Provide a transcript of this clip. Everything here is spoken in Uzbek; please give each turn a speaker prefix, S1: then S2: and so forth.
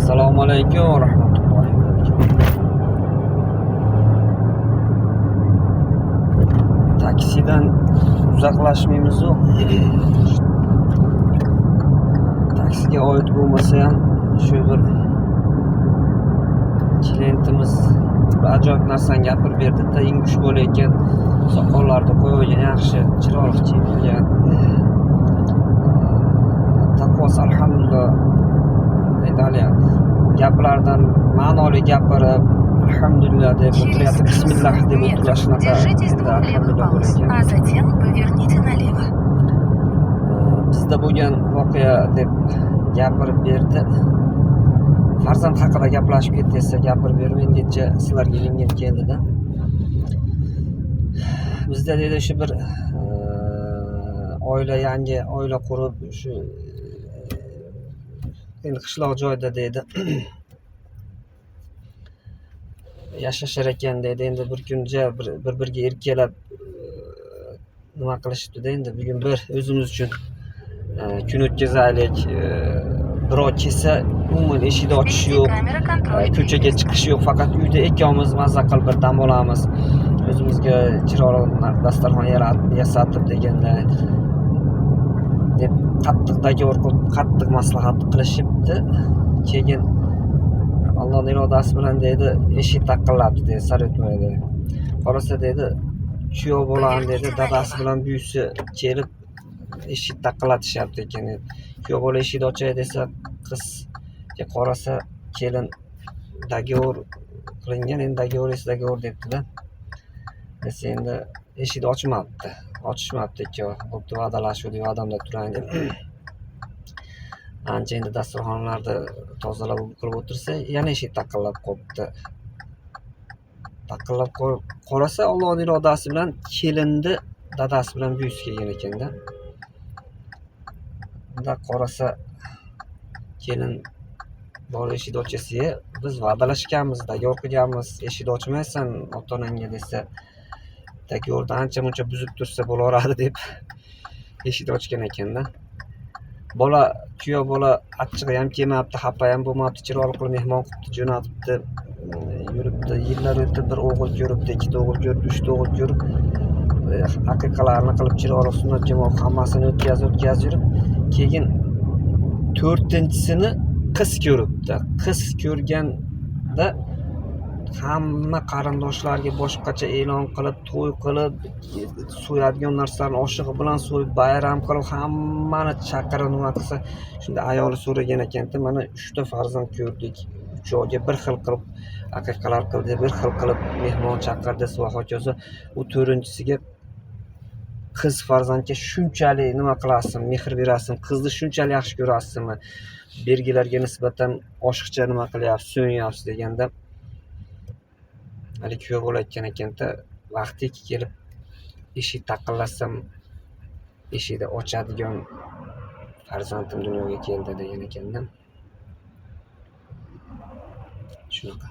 S1: Assalomu alaykum va rahmatullohi va barakatuh. Taksidan uzoqlashmaymiz-ku. Taksiga oid bo'lmasa ham shu bir klientimiz bir ajoyib narsani gapirib berdi-da, ingush bo'layotgan, soqollarni qo'ygan, yaxshi, chiroyli kiyingan. Taqvosi alhamdulillah. Gaplardan ma'noli gapirib, alhamdulillah deb o'tiryapti, bismillah deb o'tirgan shunaqa alhamdulillah bo'larkan. Bizda bo'lgan voqea deb gapirib berdi. Farzand haqida gaplashib ketsa gapirib berib, endicha sizlarga ilingim keldi-da. Bizda dedi shu bir yangi oila qurib, shu endi qishloq joyda dedi yashashar ekan dedi. Endi bir kuncha bir-biriga erkalab nima qilishibdi-da. Endi bugun bir o'zimiz uchun kun o'tkazaylik. Birov kelsa umuman eshikni ochish yo'q, ko'chaga chiqish yo'q, faqat uyda ikkovimiz mazza qilib bir dam olamiz. O'zimizga chiroyli dasturxon yasatib deganda deb qattiq maslahat qilishibdi. Keyin Allohning irodasi bilan dedi eshik taqillabdi dedi, sar o'tmaydi. Qarasa dedi kuyov bo'lan dedi, dadasi bilan buyisi kelib eshik taqillatishyapti ekan. Kuyov bola eshikni ochay desa, qiz qarasa kelin dogovor qilingan, endi dogovor debdi-da. Desa endi eshikni ochishmabdi ikkovi. Bo'pti, va'dalashuvdik, va'damda turang deb. Ancha endi dasturxonlarni tozalab qilib o'tirsa, yana eshik taqillab qolibdi. Taqillab qarasa, Allohning irodasi bilan kelinni dadasi bilan buyisi kelgan ekan-da. Unda qarasa kelin bor eshikni ochsa, biz va'dalashganmiz, dogovor qilganmiz, eshikni ochmaysan ota-onangga desa, dogovorni ancha-muncha buzib tursa bo'laveradi deb eshikni ochgan ekan-da. Kuyov bola achchig'i ham kelmabdi, xafa ham bo'lmabdi, chiroyli qilib mehmon qilibdi, jo'natibdi. Yuribdi, yillar o'tib bir o'g'il ko'ribdi, ikkita o'g'il ko'ribdi, uchta o'g'il ko'rib, haqiqalarni qilib chiroyli sunnat jamoat hammasini o'tkazib yurib, keyin 4-chisini qiz ko'ribdi. Qiz ko'rganda hamma qarindoshlarga boshqacha e'lon qilib, to'y qilib, so'yadigan narsalarni oshig'i bilan so'yib, bayram qilib, hammani chaqirib nima qilsa, shunda ayoli so'ragan ekan-da, mana 3 ta farzand ko'rdik. Joyga bir xil qilib aqiqalar qildi, bir xil qilib mehmon chaqirdi va hokazo. U 4-chisiga qiz farzandga shunchalik nima qilasin, mehr berasin, qizni shunchalik yaxshi ko'rasizmi, belgilarga nisbatan oshiqcha nima qilyapsiz, so'nyapsiz deganda hali kuyov bo'layotgan ekan-da, vaqti kelib eshik taqillasam eshikni ochadigan farzandim dunyoga keldi degan ekan-da. Shunaqa.